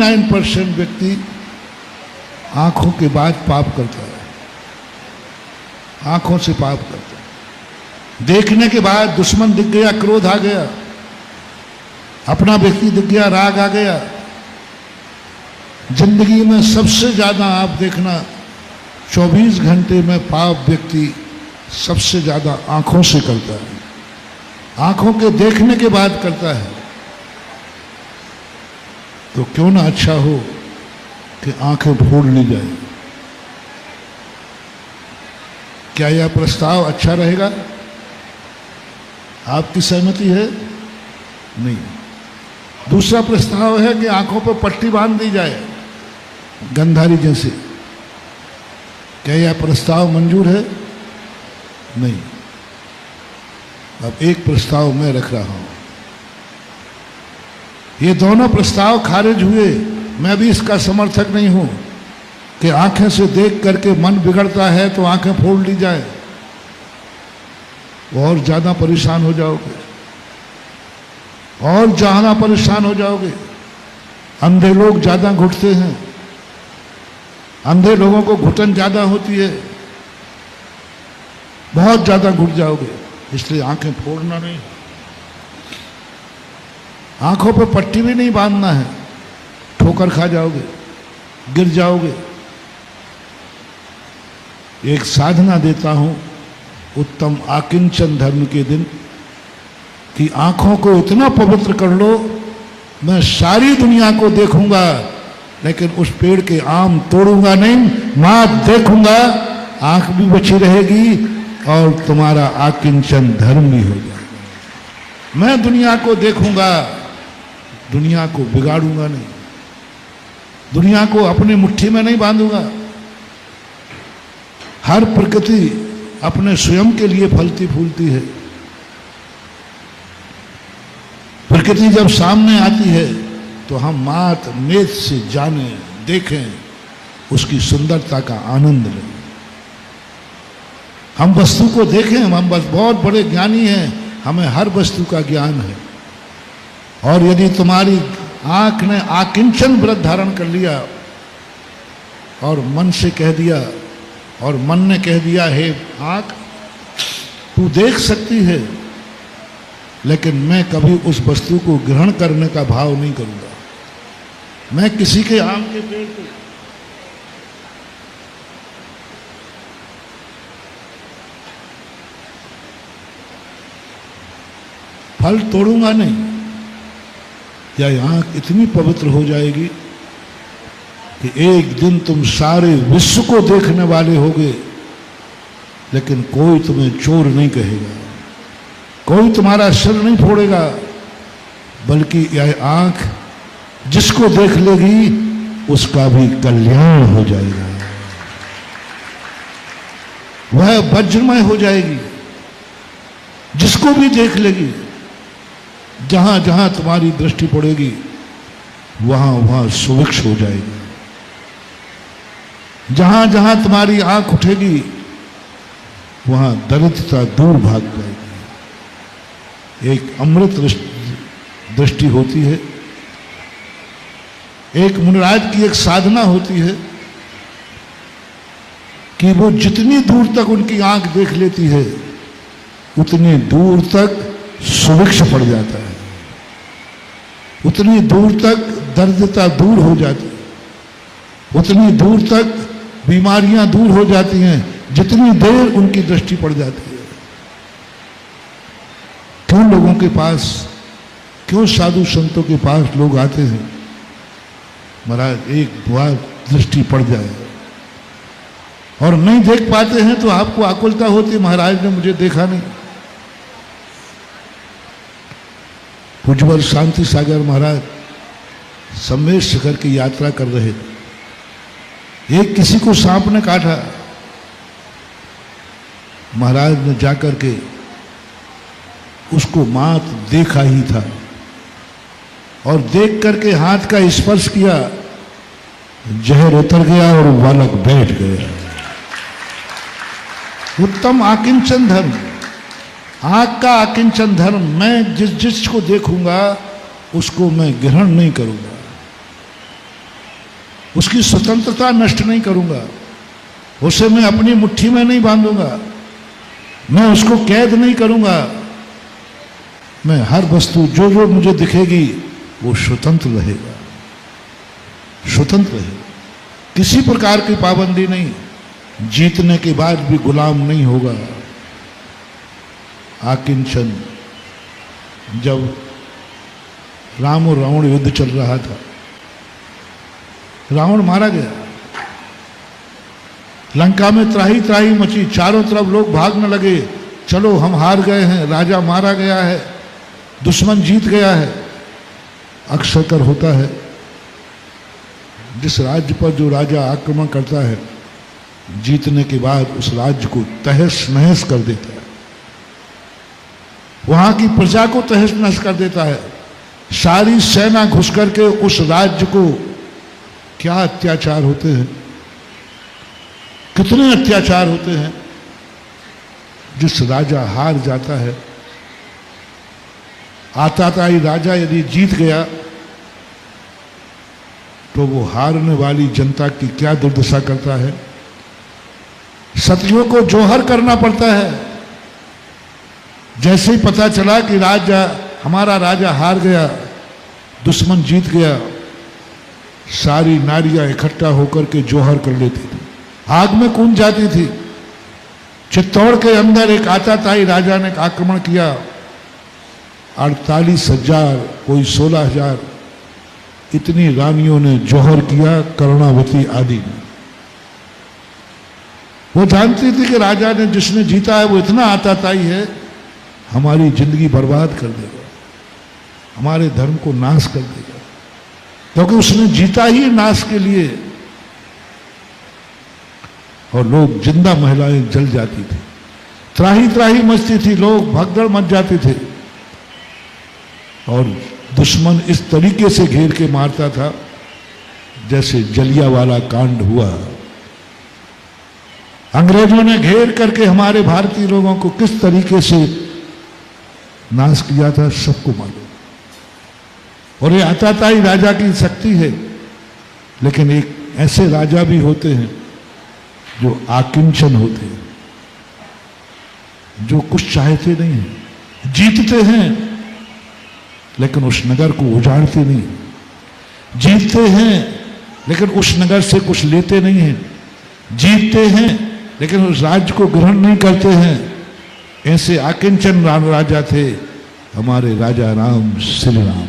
99% व्यक्ति आंखों के बाद पाप करता है, आंखों से पाप करता है। देखने के बाद दुश्मन दिख गया, क्रोध आ गया, अपना व्यक्ति दिख गया, राग आ गया। जिंदगी में सबसे ज्यादा आप देखना 24 घंटे में पाप व्यक्ति सबसे ज्यादा आंखों से करता है, आंखों के देखने के बाद करता है। तो क्यों ना अच्छा हो कि आंखें फोड़ ली जाए। क्या यह प्रस्ताव अच्छा रहेगा? आपकी सहमति है? नहीं। दूसरा प्रस्ताव है कि आंखों पर पट्टी बांध दी जाए गंधारी जैसे। क्या यह प्रस्ताव मंजूर है? नहीं। अब एक प्रस्ताव मैं रख रहा हूं। ये दोनों प्रस्ताव खारिज हुए। मैं भी इसका समर्थक नहीं हूं कि आंखें से देख करके मन बिगड़ता है तो आंखें फोड़ ली जाए, और ज्यादा परेशान हो जाओगे, और ज्यादा परेशान हो जाओगे। अंधे लोग ज्यादा घुटते हैं, अंधे लोगों को घुटन ज्यादा होती है, बहुत ज्यादा घुट जाओगे। इसलिए आंखें फोड़ना नहीं, आंखों पर पट्टी भी नहीं बांधना है, ठोकर खा जाओगे, गिर जाओगे। एक साधना देता हूं उत्तम आकिंचन धर्म के दिन कि आंखों को इतना पवित्र कर लो, मैं सारी दुनिया को देखूंगा लेकिन उस पेड़ के आम तोड़ूंगा नहीं, ना देखूंगा, आंख भी बची रहेगी और तुम्हारा आकिंचन धर्म भी हो जाएगा। मैं दुनिया को देखूंगा, दुनिया को बिगाड़ूंगा नहीं, दुनिया को अपनी मुट्ठी में नहीं बांधूंगा। हर प्रकृति अपने स्वयं के लिए फलती फूलती है। प्रकृति जब सामने आती है तो हम मात्र नेत्र से जाने, देखें, उसकी सुंदरता का आनंद लें। हम वस्तु को देखें, हम बस बहुत बड़े ज्ञानी हैं, हमें हर वस्तु का ज्ञान है। और यदि तुम्हारी आंख ने आकिंचन व्रत धारण कर लिया और मन से कह दिया, और मन ने कह दिया, हे आंख तू देख सकती है लेकिन मैं कभी उस वस्तु को ग्रहण करने का भाव नहीं करूंगा। मैं किसी के आम के पेड़ को फल तोड़ूंगा नहीं। या आंख इतनी पवित्र हो जाएगी कि एक दिन तुम सारे विश्व को देखने वाले होगे लेकिन कोई तुम्हें चोर नहीं कहेगा, कोई तुम्हारा सिर नहीं फोड़ेगा, बल्कि यह आंख जिसको देख लेगी उसका भी कल्याण हो जाएगा, वह वज्रमय हो जाएगी। जिसको भी देख लेगी, जहां जहां तुम्हारी दृष्टि पड़ेगी वहां वहां सुभिक्ष हो जाएगी। जहां जहां तुम्हारी आंख उठेगी वहां दरिद्रता दूर भाग जाएगी। एक अमृत दृष्टि होती है, एक मुनिराज की एक साधना होती है कि वो जितनी दूर तक उनकी आंख देख लेती है उतनी दूर तक सुभिक्ष पड़ जाता है, उतनी दूर तक दरिद्रता दूर हो जाती है, उतनी दूर तक बीमारियां दूर हो जाती हैं जितनी देर उनकी दृष्टि पड़ जाती है। क्यों लोगों के पास, क्यों साधु संतों के पास लोग आते हैं, महाराज एक बार दृष्टि पड़ जाए और नहीं देख पाते हैं तो आपको आकुलता होती है, महाराज ने मुझे देखा नहीं। पूज्यवर शांति सागर महाराज सम्मेश शिखर की यात्रा कर रहे थे, एक किसी को सांप ने काटा, महाराज ने जाकर के उसको मात्र देखा ही था और देख करके हाथ का स्पर्श किया, जहर उतर गया और बालक बैठ गया। उत्तम आकिंचन धर्म, आंख का आकिंचन धर्म। मैं जिसको देखूंगा उसको मैं ग्रहण नहीं करूंगा, उसकी स्वतंत्रता नष्ट नहीं करूंगा, उसे मैं अपनी मुट्ठी में नहीं बांधूंगा, मैं उसको कैद नहीं करूंगा। मैं हर वस्तु जो जो मुझे दिखेगी वो स्वतंत्र रहेगा, स्वतंत्र रहेगा, किसी प्रकार की पाबंदी नहीं, जीतने के बाद भी गुलाम नहीं होगा। आकिंचन, जब राम और रावण युद्ध चल रहा था, रावण मारा गया, लंका में त्राही त्राही मची, चारों तरफ लोग भागने लगे, चलो हम हार गए हैं, राजा मारा गया है, दुश्मन जीत गया है। अक्सर कर होता है जिस राज्य पर जो राजा आक्रमण करता है, जीतने के बाद उस राज्य को तहस नहस कर देता है, वहां की प्रजा को तहस नहस कर देता है। सारी सेना घुस करके उस राज्य को, क्या अत्याचार होते हैं, कितने अत्याचार होते हैं। जिस राजा हार जाता है, आताताई राजा यदि जीत गया तो वो हारने वाली जनता की क्या दुर्दशा करता है। सतियों को जोहर करना पड़ता है। जैसे ही पता चला कि हमारा राजा हार गया, दुश्मन जीत गया, सारी नारियां इकट्ठा होकर के जोहर कर लेती थी, आग में कूद जाती थी। चित्तौड़ के अंदर एक आताताई राजा ने आक्रमण किया, 48,000 कोई 16,000 इतनी रानियों ने जोहर किया, कर्णावती आदि ने। वो जानती थी कि राजा ने जिसने जीता है वो इतना आताताई है, हमारी जिंदगी बर्बाद कर देगा, हमारे धर्म को नाश कर देगा, क्योंकि उसने जीता ही नाश के लिए। और लोग, जिंदा महिलाएं जल जाती थी, त्राही त्राही मचती थी, लोग भगदड़ मच जाते थे। और दुश्मन इस तरीके से घेर के मारता था जैसे जलियांवाला कांड हुआ। अंग्रेजों ने घेर करके हमारे भारतीय लोगों को किस तरीके से नाश किया था, सबको मालूम। और ये आताताई राजा की शक्ति है। लेकिन एक ऐसे राजा भी होते हैं जो आकिंचन होते हैं, जो कुछ चाहते नहीं हैं, जीतते हैं लेकिन उस नगर को उजाड़ते नहीं, जीतते हैं लेकिन उस नगर से कुछ लेते नहीं हैं, जीतते हैं लेकिन उस राज्य को ग्रहण नहीं करते हैं। ऐसे आकिंचन राजा थे हमारे राजा राम, श्री राम।